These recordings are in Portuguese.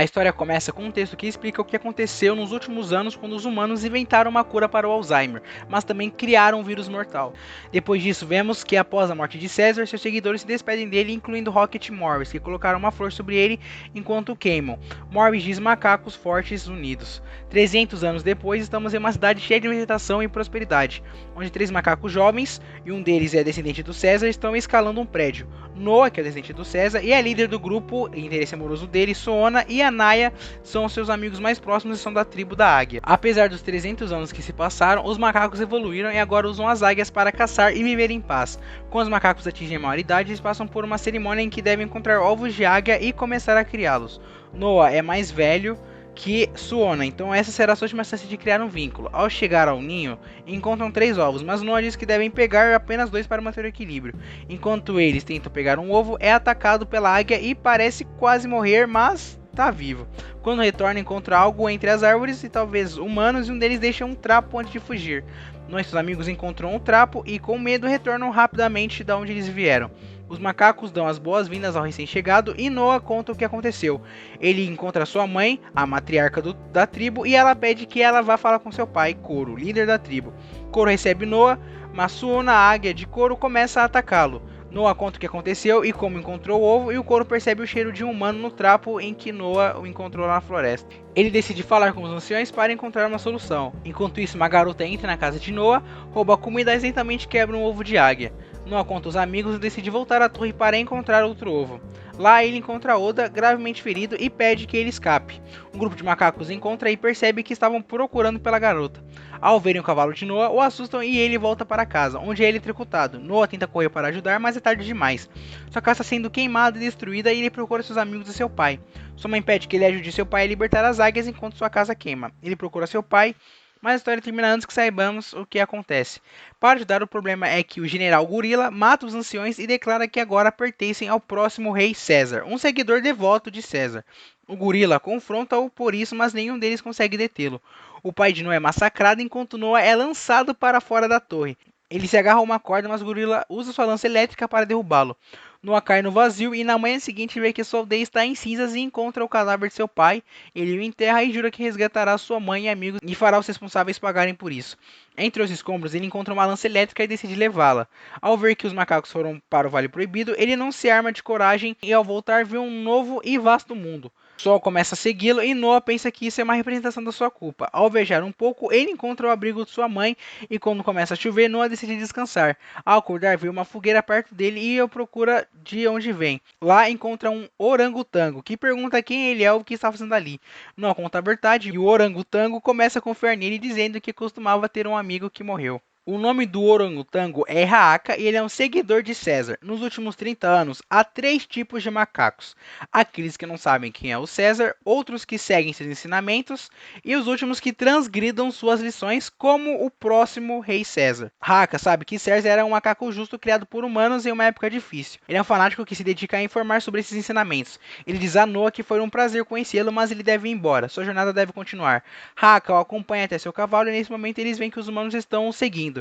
A história começa com um texto que explica o que aconteceu nos últimos anos quando os humanos inventaram uma cura para o Alzheimer, mas também criaram um vírus mortal. Depois disso, vemos que após a morte de César, seus seguidores se despedem dele, incluindo Rocket e Morbius, que colocaram uma flor sobre ele enquanto o queimam. Morbius diz macacos fortes unidos. 300 anos depois, estamos em uma cidade cheia de vegetação e prosperidade, onde 3 macacos jovens, e um deles é descendente do César, estão escalando um prédio. Noah, que é descendente do César, e a líder do grupo, interesse amoroso dele, Soona, e a Naya são seus amigos mais próximos e são da tribo da águia. Apesar dos 300 anos que se passaram, os macacos evoluíram e agora usam as águias para caçar e viver em paz. Quando os macacos atingem a maioridade, eles passam por uma cerimônia em que devem encontrar ovos de águia e começar a criá-los. Noah é mais velho que Soona, então essa será a sua última chance de criar um vínculo. Ao chegar ao ninho, encontram 3 ovos, mas Noah diz que devem pegar apenas 2 para manter o equilíbrio. Enquanto eles tentam pegar um ovo, é atacado pela águia e parece quase morrer, mas tá vivo. Quando retorna, encontra algo entre as árvores e talvez humanos, e um deles deixa um trapo antes de fugir. Nossos amigos encontram o trapo e com medo retornam rapidamente da onde eles vieram. Os macacos dão as boas-vindas ao recém-chegado e Noah conta o que aconteceu. Ele encontra sua mãe, a matriarca da tribo, e ela pede que ela vá falar com seu pai, Koro, líder da tribo. Koro recebe Noah, mas Suona, a águia de Koro, começa a atacá-lo. Noah conta o que aconteceu e como encontrou o ovo, e o Koro percebe o cheiro de um humano no trapo em que Noah o encontrou na floresta. Ele decide falar com os anciões para encontrar uma solução. Enquanto isso, uma garota entra na casa de Noah, rouba a comida e acidentalmente quebra um ovo de águia. Noah conta os amigos e decide voltar à torre para encontrar outro ovo. Lá ele encontra Oda gravemente ferido e pede que ele escape. Um grupo de macacos encontra e percebe que estavam procurando pela garota. Ao verem o cavalo de Noah, o assustam e ele volta para casa, onde é eletrocutado. Noah tenta correr para ajudar, mas é tarde demais. Sua casa está sendo queimada e destruída e ele procura seus amigos e seu pai. Sua mãe pede que ele ajude seu pai a libertar as águias enquanto sua casa queima. Ele procura seu pai, mas a história termina antes que saibamos o que acontece. Para ajudar, o problema é que o general Gorila mata os anciões e declara que agora pertencem ao próximo rei César, um seguidor devoto de César. O Gorila confronta-o por isso, mas nenhum deles consegue detê-lo. O pai de Noah é massacrado enquanto Noah é lançado para fora da torre. Ele se agarra a uma corda, mas o Gorila usa sua lança elétrica para derrubá-lo. Noah cai no vazio e na manhã seguinte vê que sua aldeia está em cinzas e encontra o cadáver de seu pai. Ele o enterra e jura que resgatará sua mãe e amigos e fará os responsáveis pagarem por isso. Entre os escombros, ele encontra uma lança elétrica e decide levá-la. Ao ver que os macacos foram para o Vale Proibido, ele não se arma de coragem e ao voltar vê um novo e vasto mundo. Sol começa a segui-lo e Noah pensa que isso é uma representação da sua culpa. Ao viajar um pouco, ele encontra o abrigo de sua mãe e quando começa a chover, Noah decide descansar. Ao acordar, vê uma fogueira perto dele e o procura de onde vem. Lá encontra um orangotango que pergunta quem ele é ou o que está fazendo ali. Noah conta a verdade e o orangotango começa a confiar nele dizendo que costumava ter um amigo que morreu. O nome do orangotango é Raaka e ele é um seguidor de César. Nos últimos 30 anos, há 3 tipos de macacos. Aqueles que não sabem quem é o César, outros que seguem seus ensinamentos e os últimos que transgridam suas lições, como o próximo rei César. Raaka sabe que César era um macaco justo criado por humanos em uma época difícil. Ele é um fanático que se dedica a informar sobre esses ensinamentos. Ele diz a Noah que foi um prazer conhecê-lo, mas ele deve ir embora. Sua jornada deve continuar. Raaka o acompanha até seu cavalo e nesse momento eles veem que os humanos estão o seguindo.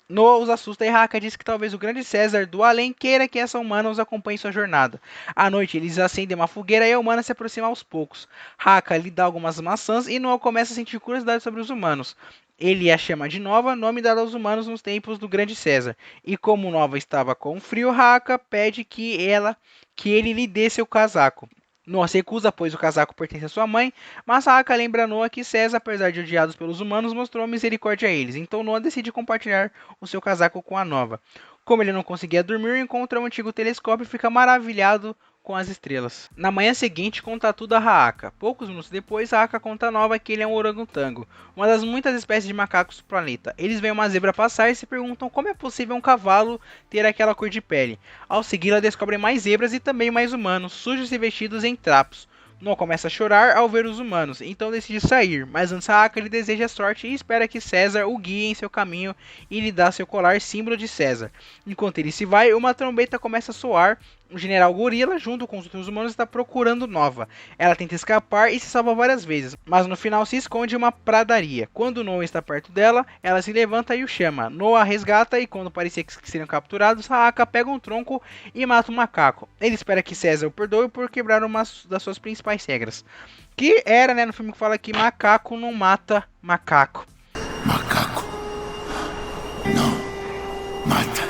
Noah os assusta e Raaka diz que talvez o grande César do além queira que essa humana os acompanhe em sua jornada. À noite, eles acendem uma fogueira e a humana se aproxima aos poucos. Raaka lhe dá algumas maçãs e Noah começa a sentir curiosidade sobre os humanos. Ele a chama de Nova, nome dado aos humanos nos tempos do grande César. E como Nova estava com frio, Raaka pede que ele lhe dê seu casaco. Noah se recusa, pois o casaco pertence à sua mãe, mas Raaka lembra Noah que César, apesar de odiados pelos humanos, mostrou misericórdia a eles, então Noah decide compartilhar o seu casaco com a Nova. Como ele não conseguia dormir, encontra um antigo telescópio e fica maravilhado com as estrelas. Na manhã seguinte, conta tudo a Raaka. Poucos minutos depois, Raaka conta a Nova que ele é um orangotango, uma das muitas espécies de macacos do planeta. Eles veem uma zebra passar e se perguntam como é possível um cavalo ter aquela cor de pele. Ao segui-la, descobrem mais zebras e também mais humanos, sujos e vestidos em trapos. Noah começa a chorar ao ver os humanos, então decide sair, mas antes Raaka lhe deseja sorte e espera que César o guie em seu caminho e lhe dá seu colar símbolo de César. Enquanto ele se vai, uma trombeta começa a soar O general Gorila, junto com os outros humanos, está procurando Nova. Ela tenta escapar e se salva várias vezes, mas no final se esconde em uma pradaria. Quando Noah está perto dela, ela se levanta e o chama. Noah a resgata e quando parecia que seriam capturados, Haaka pega um tronco e mata o macaco. Ele espera que César o perdoe por quebrar uma das suas principais regras. Que era, né, no filme que fala que macaco não mata macaco. Macaco não mata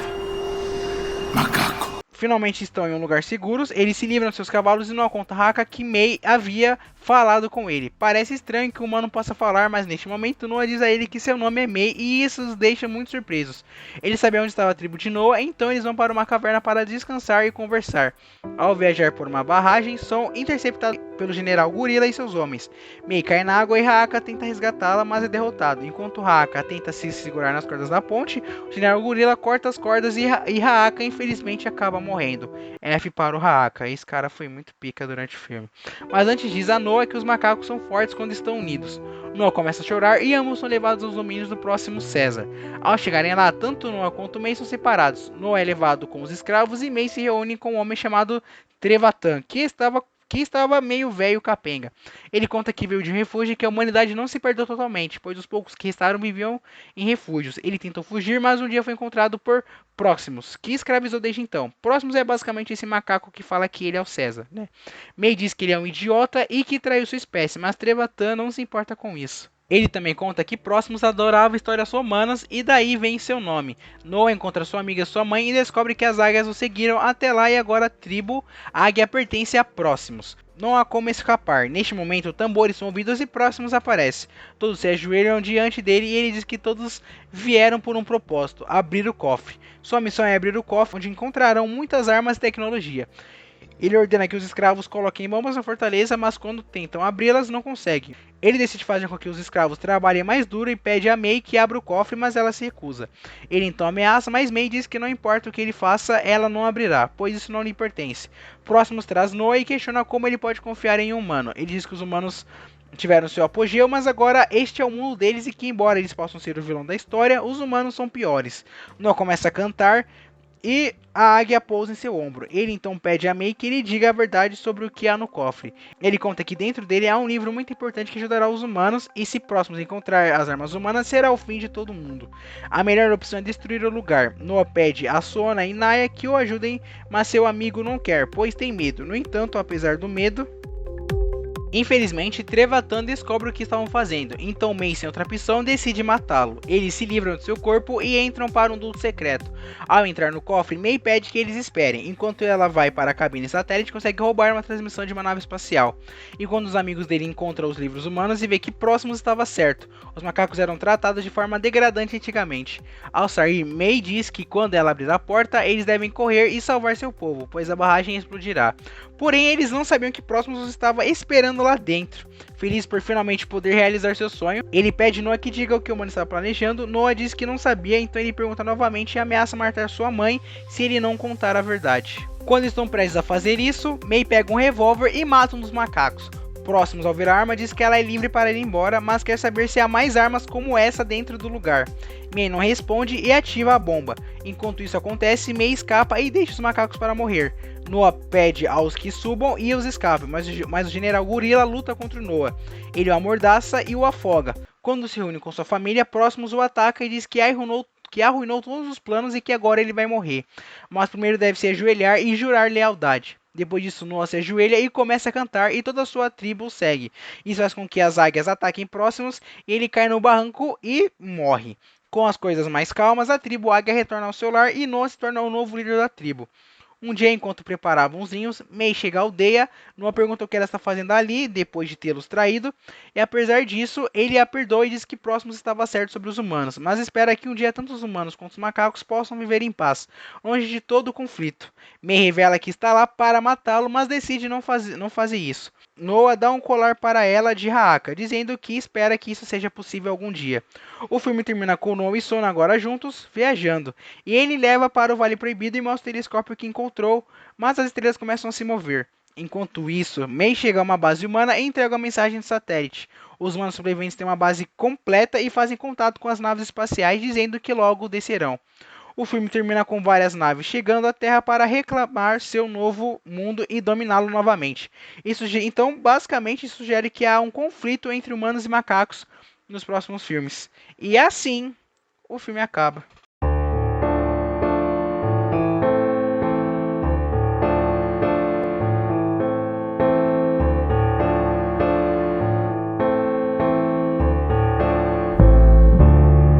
macaco. Finalmente estão em um lugar seguro, eles se livram de seus cavalos e não conta Haka que Mei havia falado com ele. Parece estranho que o humano possa falar, mas neste momento Noah diz a ele que seu nome é Mei e isso os deixa muito surpresos. Eles sabem onde estava a tribo de Noah, então eles vão para uma caverna para descansar e conversar. Ao viajar por uma barragem, são interceptados pelo general Gorila e seus homens. Mei cai na água e Haka tenta resgatá-la, mas é derrotado. Enquanto Haka tenta se segurar nas cordas da ponte, o general Gorila corta as cordas e Haka infelizmente acaba morrendo. F para o Haka, esse cara foi muito pica durante o filme. Mas antes diz a Noah que os macacos são fortes quando estão unidos. Noah começa a chorar e ambos são levados aos domínios do próximo César. Ao chegarem lá, tanto Noah quanto Mei são separados. Noah é levado com os escravos e Mei se reúne com um homem chamado Trevatan, que estava meio velho capenga. Ele conta que veio de um refúgio e que a humanidade não se perdeu totalmente, pois os poucos que restaram viviam em refúgios. Ele tentou fugir, mas um dia foi encontrado por Próximos, que escravizou desde então. Próximos é basicamente esse macaco que fala que ele é o César, né? May diz que ele é um idiota e que traiu sua espécie, mas Trevatan não se importa com isso. Ele também conta que Próximos adorava histórias romanas e daí vem seu nome. Noah encontra sua amiga e sua mãe e descobre que as águias o seguiram até lá e agora a tribo águia pertence a Próximos. Não há como escapar. Neste momento, tambores são ouvidos e Próximos aparece. Todos se ajoelham diante dele e ele diz que todos vieram por um propósito, abrir o cofre. Sua missão é abrir o cofre, onde encontrarão muitas armas e tecnologia. Ele ordena que os escravos coloquem bombas na fortaleza, mas quando tentam abri-las, não conseguem. Ele decide fazer com que os escravos trabalhem mais duro e pede a May que abra o cofre, mas ela se recusa. Ele então ameaça, mas May diz que não importa o que ele faça, ela não abrirá, pois isso não lhe pertence. Próximos traz Noah e questiona como ele pode confiar em um humano. Ele diz que os humanos tiveram seu apogeu, mas agora este é o mundo deles e que, embora eles possam ser o vilão da história, os humanos são piores. Noah começa a cantar e a águia pousa em seu ombro. Ele então pede a May que lhe diga a verdade sobre o que há no cofre. Ele conta que dentro dele há um livro muito importante que ajudará os humanos e se Próximos encontrar as armas humanas será o fim de todo mundo. A melhor opção é destruir o lugar. Noah pede a Sona e Naya que o ajudem, mas seu amigo não quer, pois tem medo. No entanto, apesar do medo, infelizmente, Trevatan descobre o que estavam fazendo, então May, sem outra opção, decide matá-lo. Eles se livram de seu corpo e entram para um duto secreto. Ao entrar no cofre, May pede que eles esperem, enquanto ela vai para a cabine satélite e consegue roubar uma transmissão de uma nave espacial. E quando os amigos dele encontram os livros humanos e vê que Próximos estava certo, os macacos eram tratados de forma degradante antigamente. Ao sair, May diz que quando ela abrir a porta, eles devem correr e salvar seu povo, pois a barragem explodirá. Porém, eles não sabiam que Próximos os estava esperando lá dentro. Feliz por finalmente poder realizar seu sonho, ele pede Noah que diga o que o humano estava planejando. Noah diz que não sabia, então ele pergunta novamente e ameaça matar sua mãe se ele não contar a verdade. Quando estão prestes a fazer isso, May pega um revólver e mata um dos macacos. Próximos ao ver a arma, diz que ela é livre para ir embora, mas quer saber se há mais armas como essa dentro do lugar. May não responde e ativa a bomba. Enquanto isso acontece, May escapa e deixa os macacos para morrer. Noah pede aos que subam e os escapem, mas o general Gorila luta contra o Noah. Ele o amordaça e o afoga. Quando se reúne com sua família, Próximos o ataca e diz que arruinou todos os planos e que agora ele vai morrer. Mas primeiro deve se ajoelhar e jurar lealdade. Depois disso, Noah se ajoelha e começa a cantar e toda a sua tribo o segue. Isso faz com que as águias ataquem Próximos e ele cai no barranco e morre. Com as coisas mais calmas, a tribo águia retorna ao seu lar e Noah se torna o novo líder da tribo. Um dia, enquanto preparavam os vinhos, May chega à aldeia. Noah pergunta o que ela está fazendo ali, depois de tê-los traído. E apesar disso, ele a perdoa e diz que Próximos estava certo sobre os humanos, mas espera que um dia tanto os humanos quanto os macacos possam viver em paz, longe de todo o conflito. May revela que está lá para matá-lo, mas decide não fazer isso. Noah dá um colar para ela de Haaka, dizendo que espera que isso seja possível algum dia. O filme termina com Noah e Sona agora juntos, viajando, e ele leva para o Vale Proibido e mostra o telescópio que encontrou, mas as estrelas começam a se mover. Enquanto isso, May chega a uma base humana e entrega uma mensagem de satélite. Os humanos sobreviventes têm uma base completa e fazem contato com as naves espaciais, dizendo que logo descerão. O filme termina com várias naves chegando à Terra para reclamar seu novo mundo e dominá-lo novamente. Então, basicamente, isso sugere que há um conflito entre humanos e macacos nos próximos filmes. E assim, o filme acaba.